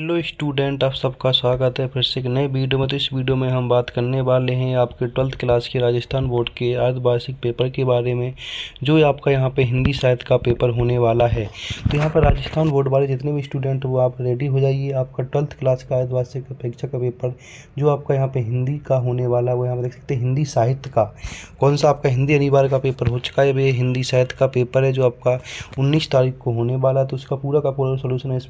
Hello student, आप सबका स्वागत है फिर से एक नए वीडियो में। तो इस वीडियो में हम बात करने वाले हैं आपके 12th क्लास के राजस्थान बोर्ड के अर्धवार्षिक पेपर के बारे में, जो आपका यहाँ पे हिंदी साहित्य का पेपर होने वाला है। तो यहाँ पर राजस्थान बोर्ड वाले जितने भी स्टूडेंट वो आप रेडी हो जाइए। आपका 12th क्लास का अर्धवार्षिक परीक्षा का पेपर जो आपका यहाँ पे हिंदी का होने वाला है, वो यहाँ पर देख सकते हैं हिंदी साहित्य का। कौन सा आपका हिंदी अनिवार्य का पेपर हो चुका है, ये हिंदी साहित्य का पेपर है जो आपका 19 तारीख को होने वाला है। तो उसका पूरा का पूरा सोल्यूशन इस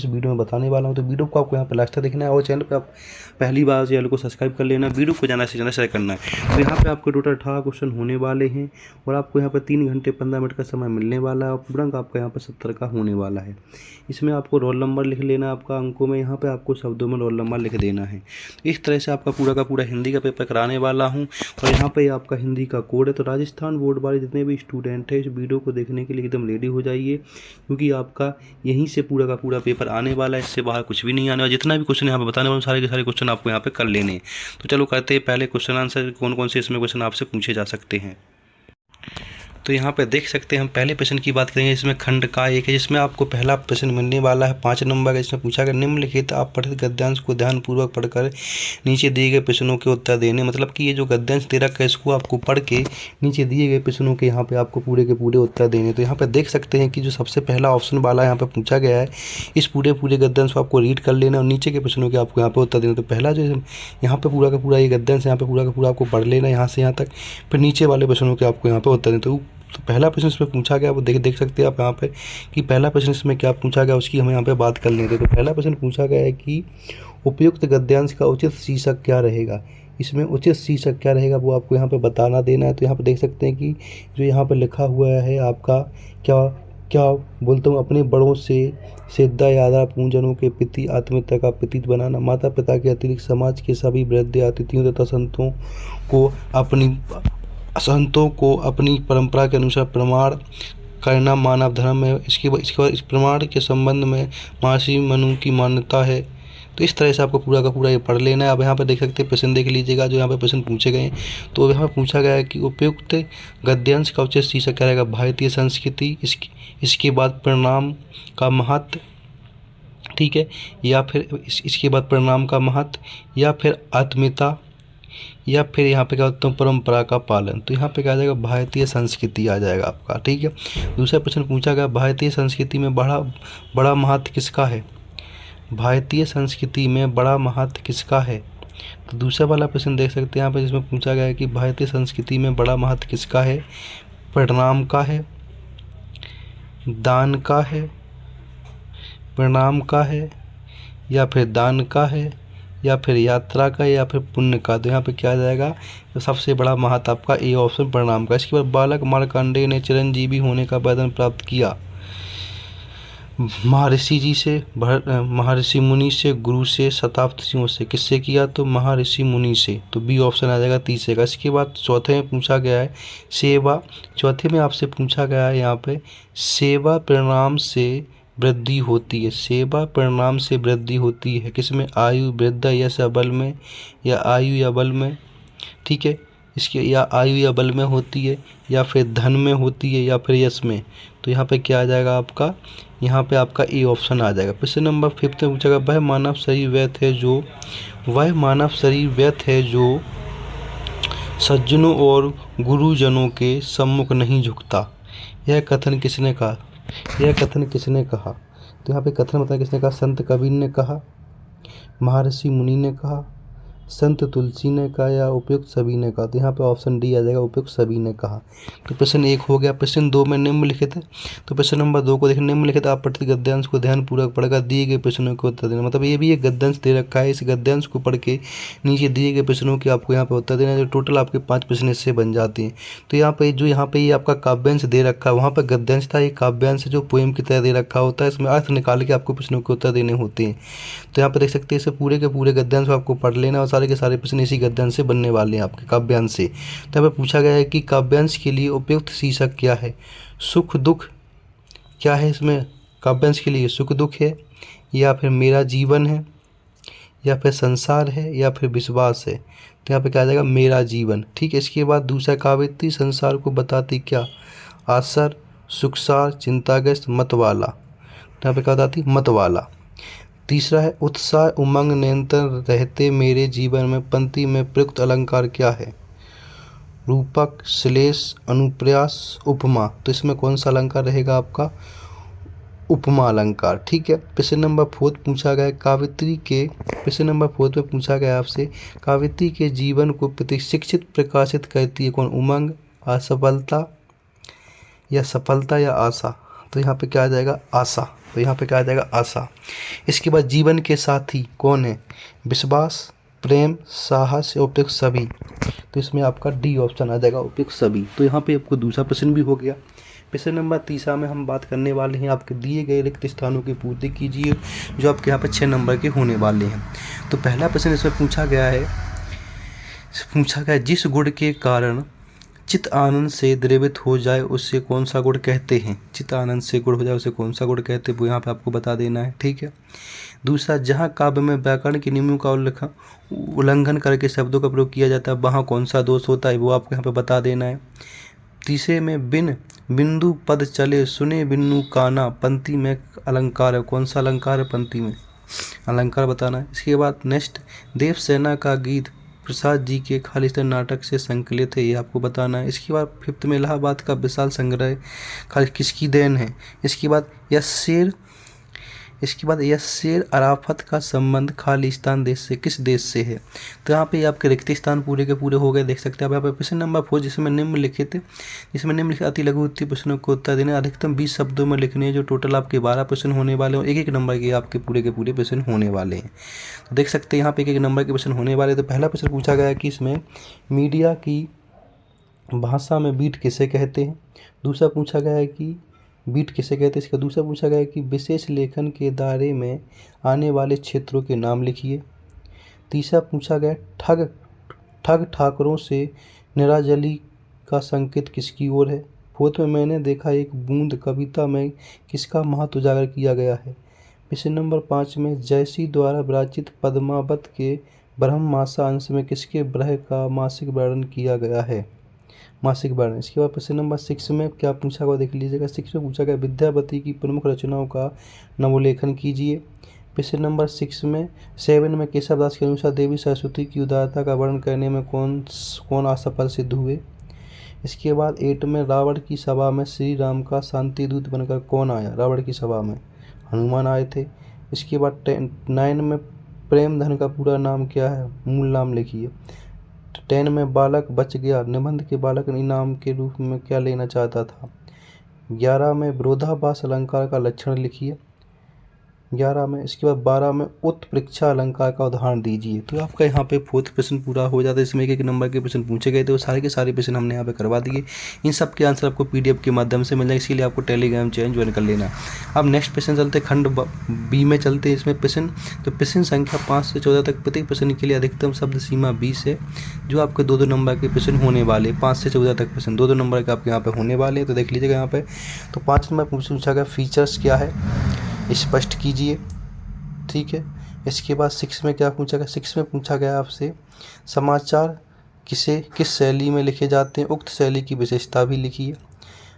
वीडियो में बताने वाला हूँ। तो वीडियो को आपको यहाँ पे लास्ट तक देखना है और चैनल पे आप पहली बार चैनल को सब्सक्राइब कर लेना, वीडियो को ज़्यादा से ज़्यादा शेयर करना है। तो यहाँ पे आपको टोटल 18 क्वेश्चन होने वाले हैं और आपको यहाँ पे 3 घंटे 15 मिनट का समय मिलने वाला है और पूरा आपका यहाँ पे 70 का होने वाला है। इसमें आपको रोल नंबर लिख लेना, आपका अंकों में यहाँ पे आपको शब्दों में रोल नंबर लिख देना है। इस तरह से आपका पूरा का पूरा हिंदी का पेपर कराने वाला हूँ और यहाँ पे आपका हिंदी का कोड है। तो राजस्थान बोर्ड वाले जितने भी स्टूडेंट हैं इस वीडियो को देखने के लिए एकदम रेडी हो जाइए, क्योंकि आपका यहीं से पूरा का पूरा पेपर आने वाला है, इससे बाहर कुछ भी नहीं आने वाला। जितना भी क्वेश्चन यहाँ पे बताने वाले सारे के सारे क्वेश्चन आपको यहाँ पे कर लेने हैं। तो चलो करते हैं पहले क्वेश्चन आंसर, कौन कौन से इसमें क्वेश्चन आपसे पूछे जा सकते हैं। तो यहाँ पे देख सकते हैं हम पहले प्रश्न की बात करेंगे। इसमें खंड का एक है जिसमें आपको पहला प्रश्न मिलने वाला है 5 नंबर का। इसमें पूछा गया निम्नलिखित आप पठित गद्यांश को ध्यानपूर्वक पढ़कर नीचे दिए गए प्रश्नों के उत्तर देने। मतलब कि ये जो गद्यांश दे रखा है इसको आपको पढ़ के नीचे दिए गए प्रश्नों के यहाँ पे आपको पूरे के पूरे उत्तर देने। तो यहाँ पे देख सकते हैं कि जो सबसे पहला ऑप्शन वाला यहाँ पे पूछा गया है, इस पूरे गद्यांश को आपको रीड कर लेना और नीचे के प्रश्नों के आपको यहाँ पे उत्तर देना। तो पहला जो यहाँ पे पूरा का पूरा ये गद्यांश यहाँ पे पूरा का पूरा आपको पढ़ लेना यहाँ से यहाँ तक, फिर नीचे वाले प्रश्नों के आपको यहाँ पे उत्तर देना। तो पहला प्रश्न इसमें पूछा गया वो देख सकते हैं आप यहाँ पे कि पहला प्रश्न इसमें क्या पूछा गया, उसकी हम यहाँ पे बात कर लेते हैं। तो पहला प्रश्न पूछा गया है कि उपयुक्त गद्यांश का उचित शीर्षक क्या रहेगा। इसमें उचित शीर्षक क्या रहेगा वो आपको यहाँ पे बताना देना है। तो यहाँ पे देख सकते हैं कि जो यहाँ पे लिखा हुआ है आपका क्या क्या बोलता हूँ, अपने बड़ों से श्रद्धा या आदर, पूजनों के प्रति आत्मीयता का प्रतीक बनाना, माता पिता के अतिरिक्त समाज के सभी वृद्ध अतिथियों तथा संतों को अपनी परंपरा के अनुसार प्रमाण करना मानव धर्म है। इसके बाद इस प्रमाण के संबंध में महर्षि मनु की मान्यता है। तो इस तरह से आपको पूरा का पूरा ये पढ़ लेना है। अब यहाँ पर देख सकते हैं प्रश्न देख लीजिएगा जो यहाँ पे प्रश्न पूछे गए हैं। तो यहाँ पर पूछा गया है कि उपयुक्त गद्यांश का उचित शीर्षक क्या रहेगा, भारतीय संस्कृति, इसके बाद परिणाम का महत्व, ठीक है, या फिर इसके बाद परिणाम का महत्व, या फिर आत्मीयता, या फिर यहाँ पे क्या होता है परंपरा का पालन। तो यहाँ पे क्या आ जाएगा, भारतीय संस्कृति आ जाएगा आपका, ठीक है। दूसरा प्रश्न पूछा गया भारतीय संस्कृति में बड़ा महत्व किसका है। भारतीय संस्कृति में बड़ा महत्व किसका है। तो दूसरा वाला प्रश्न देख सकते हैं यहाँ पे जिसमें पूछा गया है कि भारतीय संस्कृति में बड़ा महत्व किसका है, परिणाम का है, दान का है, परिणाम का है, या फिर दान का है, या फिर यात्रा का, या फिर पुण्य का। तो यहाँ पे क्या आ जाएगा, तो सबसे बड़ा महत्व आपका ए ऑप्शन परिणाम का। इसके बाद बालक मार्कंडेय ने चिरंजीवी होने का वरदान प्राप्त किया महर्षि मुनि से, गुरु से, शताब्दियों से। किससे किया, तो महर्षि मुनि से। तो बी ऑप्शन आ जाएगा तीसरे का। इसके बाद चौथे में पूछा गया है सेवा। चौथे में आपसे पूछा गया है यहाँ पे सेवा परिणाम से वृद्धि होती है। सेवा परिणाम से वृद्धि होती है किसमें, आयु, वृद्धा, यश या बल में, या आयु या बल में, ठीक है, इसके या आयु या बल में होती है, या फिर धन में होती है, या फिर यश में। तो यहाँ पे क्या आ जाएगा आपका, यहाँ पे आपका ए ऑप्शन आ जाएगा। प्रश्न नंबर 5 में पूछा गया वह मानव शरीर व्यर्थ है जो सज्जनों और गुरुजनों के सम्मुख नहीं झुकता। यह कथन किसने कहा। तो यहाँ पे कथन बताया किसने कहा, संत कबीर ने कहा, महर्षि मुनि ने कहा, संत तुलसी ने कहा, या उपयुक्त सभी ने कहा। तो यहाँ पे ऑप्शन डी आ जाएगा, उपयुक्त सभी ने कहा। तो प्रश्न 1 हो गया। प्रश्न 2 में निम्नलिखित है। तो प्रश्न नंबर 2 को देखें, निम्नलिखित आप पठित गद्यांश को ध्यानपूर्वक पढ़कर दिए गए प्रश्नों के उत्तर देना। मतलब ये भी एक गद्यांश दे रखा है, इस गद्यांश को पढ़ के नीचे दिए गए प्रश्नों के आपको यहाँ पे उत्तर देना। जो टोटल आपके 5 प्रश्न इससे बन जाते हैं। तो यहाँ पे ये आपका काव्यांश दे रखा है, वहाँ पर गद्यांश था, एक काव्यांश जो पोएम की तरह दे रखा होता है, इसमें अर्थ निकाल के आपको प्रश्नों के उत्तर देने होते हैं। तो यहाँ पर देख सकते हैं इसे पूरे के पूरे गद्यांश को आपको पढ़ लेना और सारे के सारे प्रश्न इसी गद्यांश से बनने वाले हैं आपके काव्यांश से। तो यहाँ पे पूछा गया है कि काव्यांश के लिए उपयुक्त शीर्षक क्या है, सुख दुख क्या है। इसमें काव्यांश के लिए सुख दुख है, या फिर मेरा जीवन है, या फिर संसार है, या फिर विश्वास है। तो यहाँ पे क्या आ जाएगा, मेरा जीवन, ठीक है। इसके बाद दूसरा काव्यति संसार को बताती क्या, आसर, सुखसार, चिंताग्रस्त, मतवाला। तो यहाँ पे क्या बताती, मतवाला। तीसरा है उत्साह उमंग निरंतर रहते मेरे जीवन में पंक्ति में प्रयुक्त अलंकार क्या है? रूपक, श्लेष, अनुप्रास, उपमा। तो इसमें कौन सा अलंकार रहेगा आपका? उपमा अलंकार। ठीक है। प्रश्न नंबर 4 पूछा गया कावित्री के प्रश्न नंबर 4 में पूछा गया आपसे कावित्री के जीवन को प्रतिशिक्षित प्रकाशित करती है कौन? उमंग, असफलता या सफलता या आशा। तो यहाँ पे क्या आ जाएगा? आशा। तो यहाँ पे क्या आ जाएगा? आशा। इसके बाद जीवन के साथी कौन है? विश्वास, प्रेम, साहस या उपयुक्त सभी। तो इसमें आपका डी ऑप्शन आ जाएगा, उपयुक्त सभी। तो यहाँ पे आपको दूसरा प्रश्न भी हो गया। प्रश्न नंबर 3 में हम बात करने वाले हैं आपके दिए गए रिक्त स्थानों की पूर्ति कीजिए, जो आपके यहाँ पे 6 नंबर के होने वाले हैं। तो पहला प्रश्न इसमें पूछा गया जिस गुण के कारण चित्त आनंद से द्रवित हो जाए उसे कौन सा गुण कहते हैं? चित्त आनंद से गुण हो जाए उसे कौन सा गुण कहते हैं, वो यहाँ पे आपको बता देना है। ठीक है। दूसरा, जहाँ काव्य में व्याकरण के नियमों का उल्लंघन करके शब्दों का प्रयोग किया जाता है वहाँ कौन सा दोष होता है, वो आपको यहाँ पे बता देना है। तीसरे में बिन बिंदु पद चले सुने बिन्नु काना पंक्ति में अलंकार है, कौन सा अलंकार है पंक्ति में? अलंकार बताना है। इसके बाद नेक्स्ट, देवसेना का गीत प्रसाद जी के खालिस्तान नाटक से संकलित है, ये आपको बताना है। इसके बाद 5th में इलाहाबाद का विशाल संग्रह किसकी देन है? इसके बाद यह शेर अराफत का संबंध खालिस्तान देश से किस देश से है? तो यहाँ पे आपके रिक्त स्थान पूरे के पूरे हो गए, देख सकते हैं आप यहाँ पे। प्रश्न नंबर 4 जिसमें निम्नलिखित अति लघु उत्तरीय प्रश्नों को उत्तर देने अधिकतम 20 शब्दों में लिखने हैं, जो टोटल आपके 12 प्रश्न होने वाले हैं। एक नंबर के आपके पूरे के पूरे प्रश्न होने वाले हैं। तो देख सकते हैं यहाँ पे एक नंबर के प्रश्न होने वाले। तो पहला प्रश्न पूछा गया कि इसमें मीडिया की भाषा में बीट किसे कहते हैं? दूसरा पूछा गया है कि बीट किसे कहते हैं। इसका दूसरा पूछा गया है कि विशेष लेखन के दायरे में आने वाले क्षेत्रों के नाम लिखिए। तीसरा पूछा गया ठग ठाकरों से निराजली का संकेत किसकी ओर है। फोर्थ में मैंने देखा एक बूंद कविता में किसका महत्व उजागर किया गया है। प्रश्न नंबर 5 में जयसी द्वारा विरचित पद्मावत के ब्रह्ममासा अंश में किसके ब्रह का मासिक वर्णन किया गया है? मासिक वर्णन। इसके बाद प्रश्न नंबर 6 में क्या पूछा गया देख लीजिएगा। 6 में पूछा गया विद्यापति की प्रमुख रचनाओं का नवोल्लेखन कीजिए। प्रश्न नंबर 7 में केशवदास के अनुसार देवी सरस्वती की उदारता का वर्णन करने में कौन असफल सिद्ध हुए। इसके बाद 8 में रावण की सभा में श्री राम का शांति दूत बनकर कौन आया? रावण की सभा में हनुमान आए थे। इसके बाद 9 में प्रेमधन का पूरा नाम क्या है? मूल नाम लिखिए। 10 में बालक बच गया निबंध के बालक इनाम के रूप में क्या लेना चाहता था। 11 में विरोधाभास अलंकार का लक्षण लिखिए 11 में। इसके बाद 12 में उत्प्रेक्षा अलंकार का उदाहरण दीजिए। तो आपका यहाँ पे 4th प्रश्न पूरा हो जाता है। इसमें एक नंबर के प्रश्न पूछे गए थे, वो सारे के सारे प्रश्न हमने यहाँ पे करवा दिए। इन सब के आंसर आपको PDF के माध्यम से मिल जाए, इसीलिए आपको टेलीग्राम चैनल ज्वाइन कर लेना। अब नेक्स्ट प्रश्न चलते खंड B में चलते हैं। इसमें प्रश्न तो प्रश्न संख्या 5 से 14 तक प्रत्येक प्रश्न के लिए अधिकतम शब्द सीमा 20 है, जो आपके 2-2 नंबर के प्रश्न होने वाले। 5 से 14 तक प्रश्न 2-2 नंबर के आपके यहाँ पे होने वाले हैं। तो देख लीजिएगा यहाँ पे। तो 5 नंबर पूछा गया फीचर्स क्या है स्पष्ट कीजिए। ठीक है। इसके बाद 6 में क्या पूछा गया? 6 में पूछा गया आपसे समाचार किस शैली में लिखे जाते हैं, उक्त शैली की विशेषता भी लिखिए।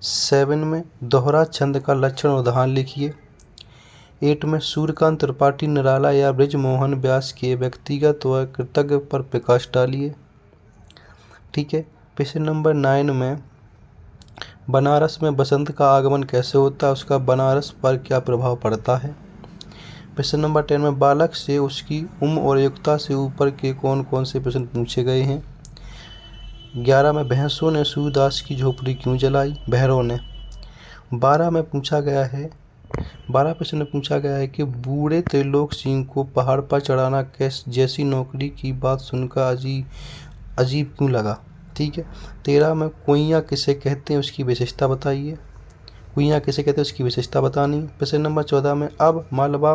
7 में दोहरा छंद का लक्षण उदाहरण लिखिए। 8 में सूर्यकांत त्रिपाठी निराला या ब्रजमोहन व्यास के व्यक्तिगत व कृतज्ञ पर प्रकाश डालिए। ठीक है। प्रश्न नंबर 9 में बनारस में बसंत का आगमन कैसे होता है, उसका बनारस पर क्या प्रभाव पड़ता है। प्रश्न नंबर 10 में बालक से उसकी उम्र और योग्यता से ऊपर के कौन कौन से प्रश्न पूछे गए हैं। 11 में भैंसों ने सूरदास की झोपड़ी क्यों जलाई, भैरव ने। 12 में पूछा गया है 12 प्रश्न में पूछा गया है कि बूढ़े त्रिलोक सिंह को पहाड़ पर चढ़ाना जैसी नौकरी की बात सुनकर अजीब क्यों लगा। ठीक है। 13 में कुइयाँ किसे कहते हैं, उसकी विशेषता बताइए। कुइयाँ किसे कहते हैं, उसकी विशेषता बतानी। प्रश्न नंबर 14 में अब मालवा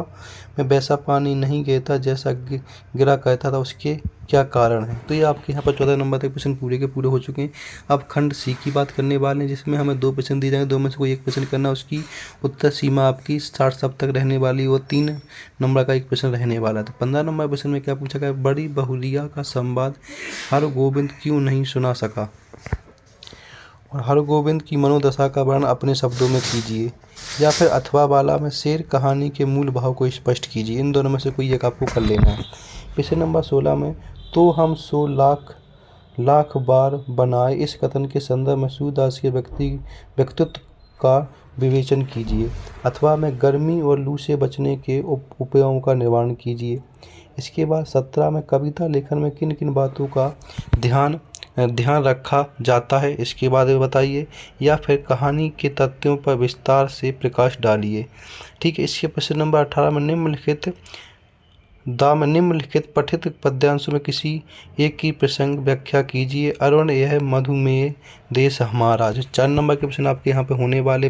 में वैसा पानी नहीं गिरता जैसा गिरा करता था, उसके क्या कारण है। तो ये आपके यहाँ पर 14 नंबर तक प्रश्न पूरे के पूरे हो चुके हैं। अब खंड C की बात करने वाले हैं, जिसमें हमें 2 प्रश्न दिए जाएंगे, 2 में से कोई एक प्रश्न करना। उसकी उत्तर सीमा आपकी 60 शब्द तक रहने वाली, वो 3 नंबर का एक प्रश्न रहने वाला था। 15 नंबर प्रश्न में क्या पूछा गया, बड़ी बहुरिया का संवाद हर गोविंद क्यों नहीं सुना सका। और हरगोविंद की मनोदशा का वर्णन अपने शब्दों में कीजिए। या फिर अथवा वाला में शेर कहानी के मूल भाव को स्पष्ट कीजिए। इन दोनों में से कोई एक आपको कर लेना है। प्रश्न नंबर 16 में तो हम 100 लाख बार बनाए इस कथन के संदर्भ में सूरदास के व्यक्तित्व का विवेचन कीजिए। अथवा में गर्मी और लू से बचने के उपायों का निर्माण कीजिए। इसके बाद 17 में कविता लेखन में किन किन बातों का ध्यान रखा जाता है इसके बारे में बताइए। या फिर कहानी के तथ्यों पर विस्तार से प्रकाश डालिए। ठीक है। इसके प्रश्न नंबर 18 में निम्नलिखित पठित पद्यांशों में किसी एक की प्रसंग व्याख्या कीजिए। अरुण यह मधुमेह देश हमारा। जो 4 नंबर के प्रश्न आपके यहाँ पे होने वाले।